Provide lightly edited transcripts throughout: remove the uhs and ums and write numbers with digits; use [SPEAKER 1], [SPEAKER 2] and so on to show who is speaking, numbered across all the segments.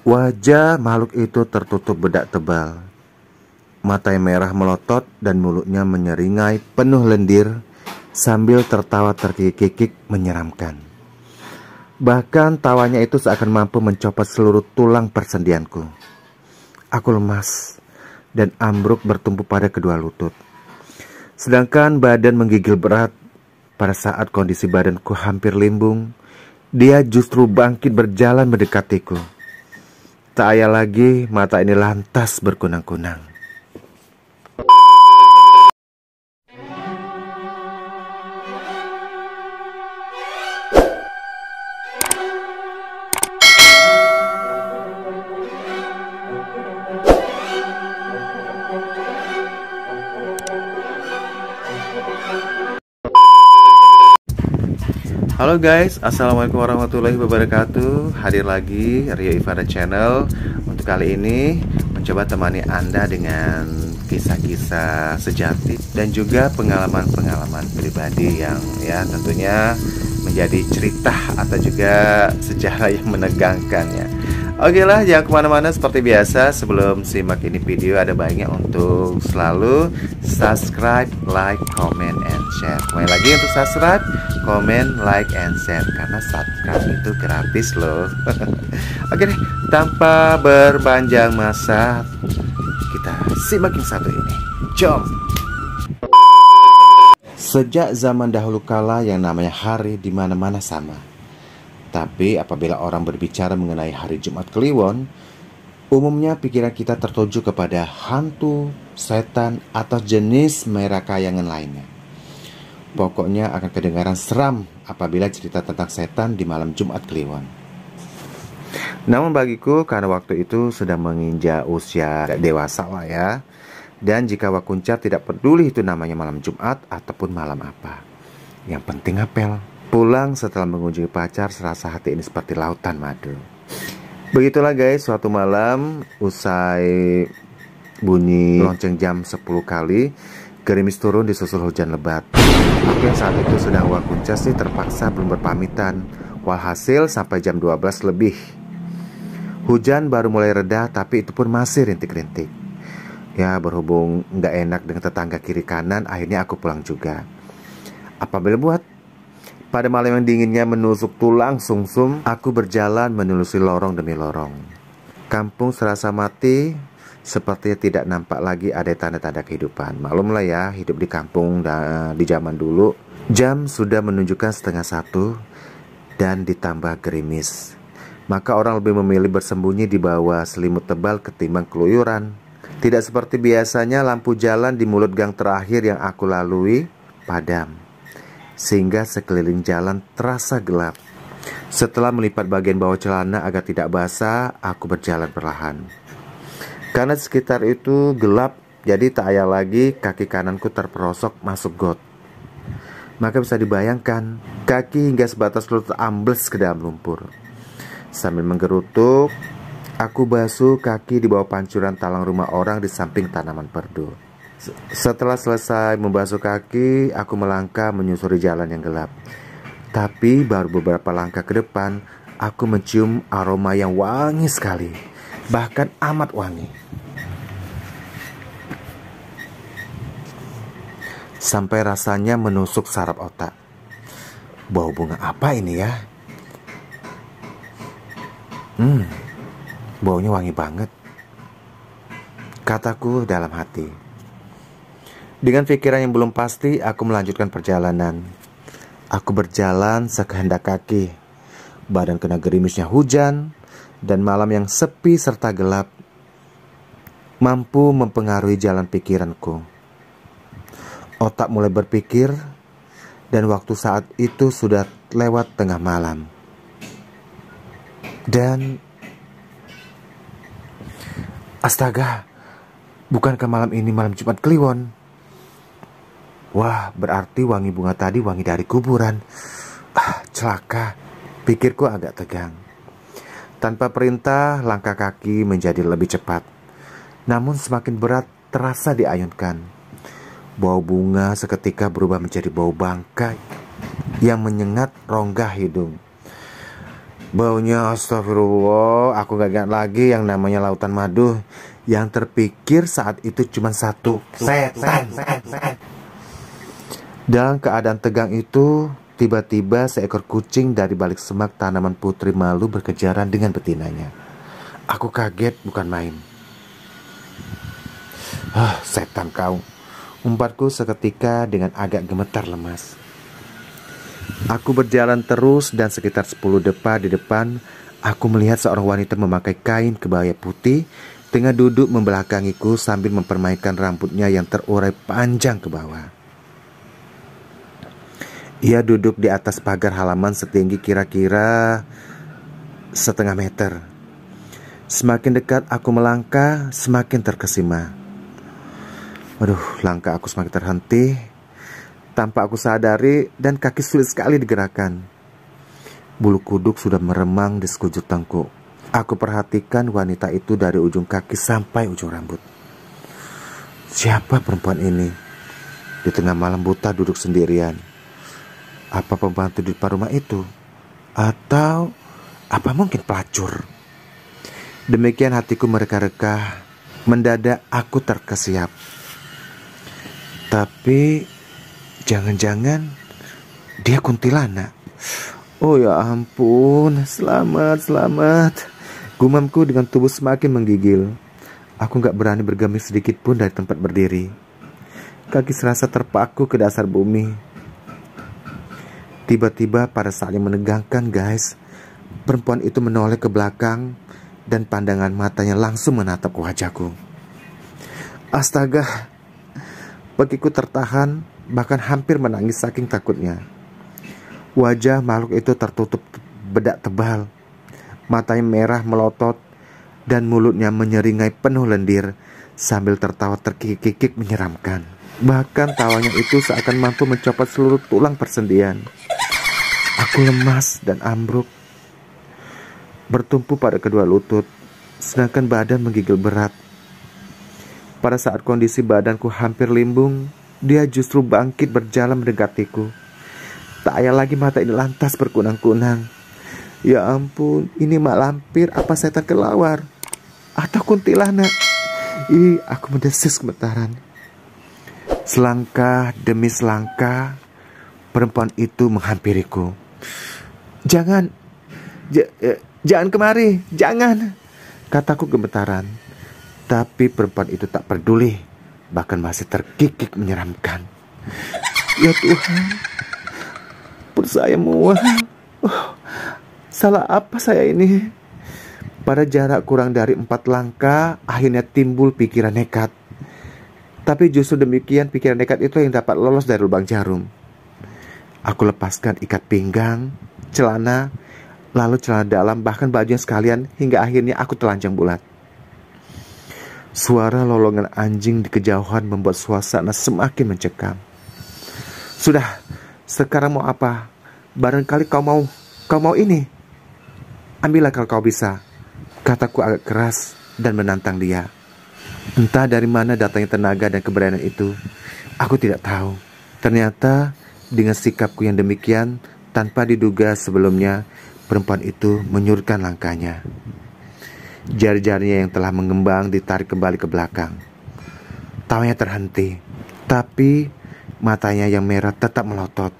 [SPEAKER 1] Wajah makhluk itu tertutup bedak tebal. Mata yang merah melotot dan mulutnya menyeringai penuh lendir sambil tertawa terkikik menyeramkan. Bahkan tawanya itu seakan mampu mencopot seluruh tulang persendianku. Aku lemas dan ambruk bertumpu pada kedua lutut. Sedangkan badan menggigil berat. Pada saat kondisi badanku hampir limbung, dia justru bangkit berjalan mendekatiku. Tak ayal lagi mata ini lantas berkunang-kunang. Halo guys, assalamualaikum warahmatullahi wabarakatuh. Hadir lagi Rio Ivana Channel. Untuk kali ini mencoba temani Anda dengan kisah-kisah sejati dan juga pengalaman-pengalaman pribadi yang ya tentunya menjadi cerita atau juga sejarah yang menegangkan ya. Oke lah, jangan kemana-mana seperti biasa. Sebelum simak ini video, ada baiknya untuk selalu subscribe, like, comment, and share. Kembali lagi untuk subscribe, comment, like, and share, karena subscribe itu gratis loh. Oke deh, tanpa berpanjang masa, kita simak yang satu ini. Jom. Sejak zaman dahulu kala yang namanya hari di mana-mana sama. Tapi apabila orang berbicara mengenai hari Jumat Kliwon, umumnya pikiran kita tertuju kepada hantu, setan, atau jenis merakayangan lainnya. Pokoknya akan kedengaran seram apabila cerita tentang setan di malam Jumat Kliwon. Namun bagiku, karena waktu itu sudah menginjak usia dewasa lah ya, dan jika Wakuncar tidak peduli itu namanya malam Jumat ataupun malam apa, yang penting apel. Pulang setelah mengunjungi pacar, serasa hati ini seperti lautan madu. Begitulah guys, suatu malam usai bunyi lonceng jam 10 kali, gerimis turun disusul hujan lebat. Aku yang saat itu sedang Wakuncar sih terpaksa belum berpamitan. Walhasil sampai jam 12 lebih. Hujan baru mulai reda, tapi itu pun masih rintik-rintik. Ya, berhubung nggak enak dengan tetangga kiri kanan, akhirnya aku pulang juga. Apa boleh buat? Pada malam yang dinginnya menusuk tulang sumsum, aku berjalan menelusuri lorong demi lorong. Kampung serasa mati, sepertinya tidak nampak lagi ada tanda-tanda kehidupan. Maklumlah ya, hidup di kampung di zaman dulu. Jam sudah menunjukkan 12:30 dan ditambah gerimis. Maka orang lebih memilih bersembunyi di bawah selimut tebal ketimbang keluyuran. Tidak seperti biasanya, lampu jalan di mulut gang terakhir yang aku lalui padam, sehingga sekeliling jalan terasa gelap. Setelah melipat bagian bawah celana agar tidak basah, aku berjalan perlahan. Karena sekitar itu gelap, jadi tak ayal lagi kaki kananku terperosok masuk got. Maka bisa dibayangkan, kaki hingga sebatas lutut ambles ke dalam lumpur. Sambil menggerutuk, aku basuh kaki di bawah pancuran talang rumah orang di samping tanaman perdu. Setelah selesai membasuh kaki, aku melangkah menyusuri jalan yang gelap. Tapi baru beberapa langkah ke depan, aku mencium aroma yang wangi sekali, bahkan amat wangi. Sampai rasanya menusuk saraf otak. Bau bunga apa ini ya? Baunya wangi banget, kataku dalam hati. Dengan pikiran yang belum pasti, aku melanjutkan perjalanan. Aku berjalan sekehendak kaki. Badan kena gerimisnya hujan, dan malam yang sepi serta gelap mampu mempengaruhi jalan pikiranku. Otak mulai berpikir, dan waktu saat itu sudah lewat tengah malam. Dan astaga, bukankah malam ini malam Jumat Kliwon? Wah, berarti wangi bunga tadi wangi dari kuburan. Celaka, pikirku agak tegang. Tanpa perintah, langkah kaki menjadi lebih cepat. Namun semakin berat terasa diayunkan. Bau bunga seketika berubah menjadi bau bangkai yang menyengat rongga hidung. Baunya astagfirullah, aku gak ingat lagi yang namanya lautan madu. Yang terpikir saat itu cuma satu, setan. Dalam keadaan tegang itu, tiba-tiba seekor kucing dari balik semak tanaman putri malu berkejaran dengan betinanya. Aku kaget bukan main. Setan kau, umparku seketika dengan agak gemetar lemas. Aku berjalan terus dan sekitar 10 depa di depan, aku melihat seorang wanita memakai kain kebaya putih tengah duduk membelakangiku sambil mempermainkan rambutnya yang terurai panjang ke bawah. Ia duduk di atas pagar halaman setinggi kira-kira setengah meter. Semakin dekat aku melangkah, semakin terkesima. Langkah aku semakin terhenti. Tanpa aku sadari dan kaki sulit sekali digerakkan. Bulu kuduk sudah meremang di sekujur tengkuk. Aku perhatikan wanita itu dari ujung kaki sampai ujung rambut. Siapa perempuan ini? Di tengah malam buta duduk sendirian. Apa pembantu di depan rumah itu? Atau apa mungkin pelacur? Demikian hatiku mereka-reka. Mendadak aku terkesiap. Tapi jangan-jangan dia kuntilanak. Oh ya ampun, selamat. Gumamku dengan tubuh semakin menggigil. Aku gak berani bergeming sedikit pun dari tempat berdiri. Kaki serasa terpaku ke dasar bumi. Tiba-tiba pada saat yang menegangkan guys, perempuan itu menoleh ke belakang dan pandangan matanya langsung menatap wajahku. Astaga, bagiku tertahan, bahkan hampir menangis saking takutnya. Wajah makhluk itu tertutup bedak tebal. Matanya merah melotot dan mulutnya menyeringai penuh lendir sambil tertawa terkikik-kikik menyeramkan. Bahkan tawanya itu seakan mampu mencopot seluruh tulang persendian. Aku lemas dan ambruk, bertumpu pada kedua lutut, sedangkan badan menggigil berat. Pada saat kondisi badanku hampir limbung, dia justru bangkit berjalan mendekatiku. Tak payah lagi mata ini lantas berkunang-kunang. Ya ampun, ini mak lampir apa setan kelawar? Atau kuntilanak? Aku mendesis gemetaran. Selangkah demi selangkah, perempuan itu menghampiriku. Jangan kemari, jangan, kataku gemetaran. Tapi perempuan itu tak peduli, bahkan masih terkikik menyeramkan. Ya Tuhan, perut saya mual. Salah apa saya ini? Pada jarak kurang dari 4 langkah, akhirnya timbul pikiran nekat. Tapi justru demikian pikiran nekat itu yang dapat lolos dari lubang jarum. Aku lepaskan ikat pinggang, celana, lalu celana dalam, bahkan bajunya sekalian, hingga akhirnya aku telanjang bulat. Suara lolongan anjing di kejauhan membuat suasana semakin mencekam. Sudah, sekarang mau apa? Barangkali kau mau ini. Ambillah kalau kau bisa, kataku agak keras dan menantang dia. Entah dari mana datangnya tenaga dan keberanian itu, aku tidak tahu. Ternyata dengan sikapku yang demikian, tanpa diduga sebelumnya, perempuan itu menyurutkan langkahnya. Jari-jarinya yang telah mengembang ditarik kembali ke belakang. Tawanya terhenti, tapi matanya yang merah tetap melotot.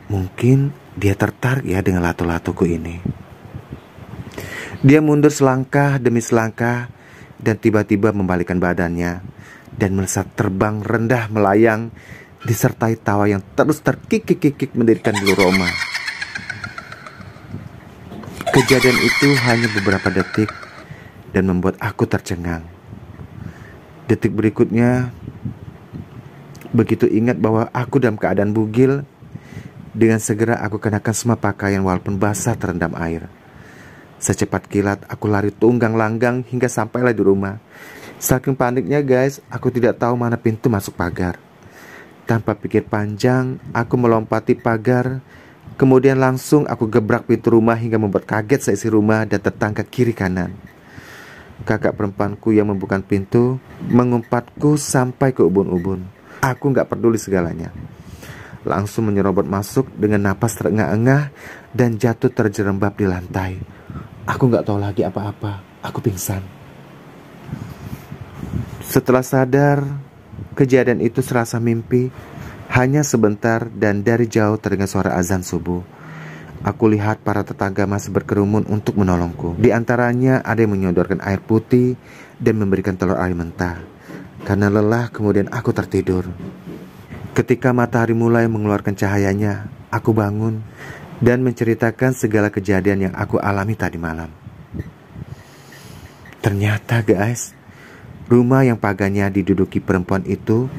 [SPEAKER 1] Mungkin dia tertarik ya dengan lato-latoku ini. Dia mundur selangkah demi selangkah dan tiba-tiba membalikkan badannya dan melesat terbang rendah melayang disertai tawa yang terus terkikik-kikik mendirikan bulu roma. Kejadian itu hanya beberapa detik dan membuat aku tercengang. Detik berikutnya, begitu ingat bahwa aku dalam keadaan bugil, dengan segera aku kenakan semua pakaian walaupun basah terendam air. Secepat kilat aku lari tunggang langgang hingga sampailah di rumah. Saking paniknya guys, aku tidak tahu mana pintu masuk pagar. Tanpa pikir panjang, aku melompati pagar. Kemudian langsung aku gebrak pintu rumah hingga membuat kaget seisi rumah dan tetangga kiri kanan. Kakak perempuanku yang membuka pintu mengumpatku sampai ke ubun-ubun. Aku gak peduli segalanya. langsung menyerobot masuk dengan napas terengah-engah dan jatuh terjerembab di lantai. Aku gak tahu lagi apa-apa. Aku pingsan. Setelah sadar, kejadian itu serasa mimpi. Hanya sebentar dan dari jauh terdengar suara azan subuh. Aku lihat para tetangga masih berkerumun untuk menolongku. Di antaranya ada yang menyodorkan air putih dan memberikan telur ayam mentah. Karena lelah kemudian aku tertidur. Ketika matahari mulai mengeluarkan cahayanya, aku bangun dan menceritakan segala kejadian yang aku alami tadi malam. Ternyata guys, rumah yang pagarnya diduduki perempuan itu,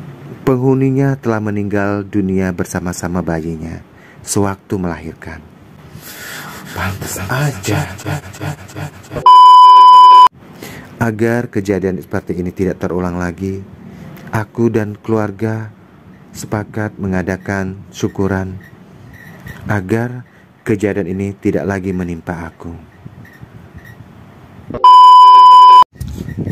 [SPEAKER 1] penghuninya telah meninggal dunia bersama-sama bayinya sewaktu melahirkan. Pantas aja. Agar kejadian seperti ini tidak terulang lagi, aku dan keluarga sepakat mengadakan syukuran agar kejadian ini tidak lagi menimpa aku.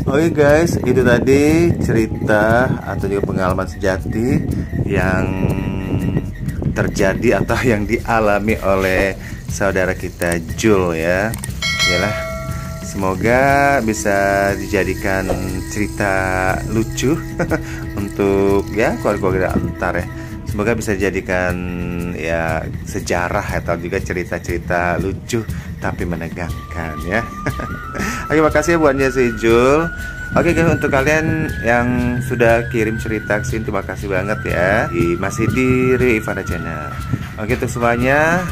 [SPEAKER 1] Oke guys, itu tadi cerita atau juga pengalaman sejati yang terjadi atau yang dialami oleh saudara kita Jul ya. Yalah, semoga bisa dijadikan cerita lucu untuk ya keluarga antar ya. Semoga bisa dijadikan ya sejarah atau juga cerita-cerita lucu tapi menegangkan ya. Oke, makasih ya buatnya si Jul. Oke guys, untuk kalian yang sudah kirim cerita kesini, terima kasih banget ya. Masih di Rio Ivana Channel. Oke, untuk semuanya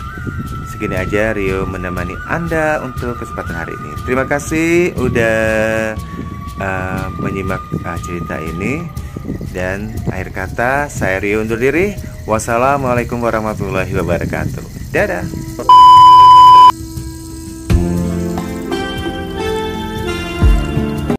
[SPEAKER 1] segini aja Rio menemani Anda untuk kesempatan hari ini. Terima kasih udah menyimak cerita ini. Dan akhir kata saya Rio undur diri. Wassalamualaikum warahmatullahi wabarakatuh. Dadah.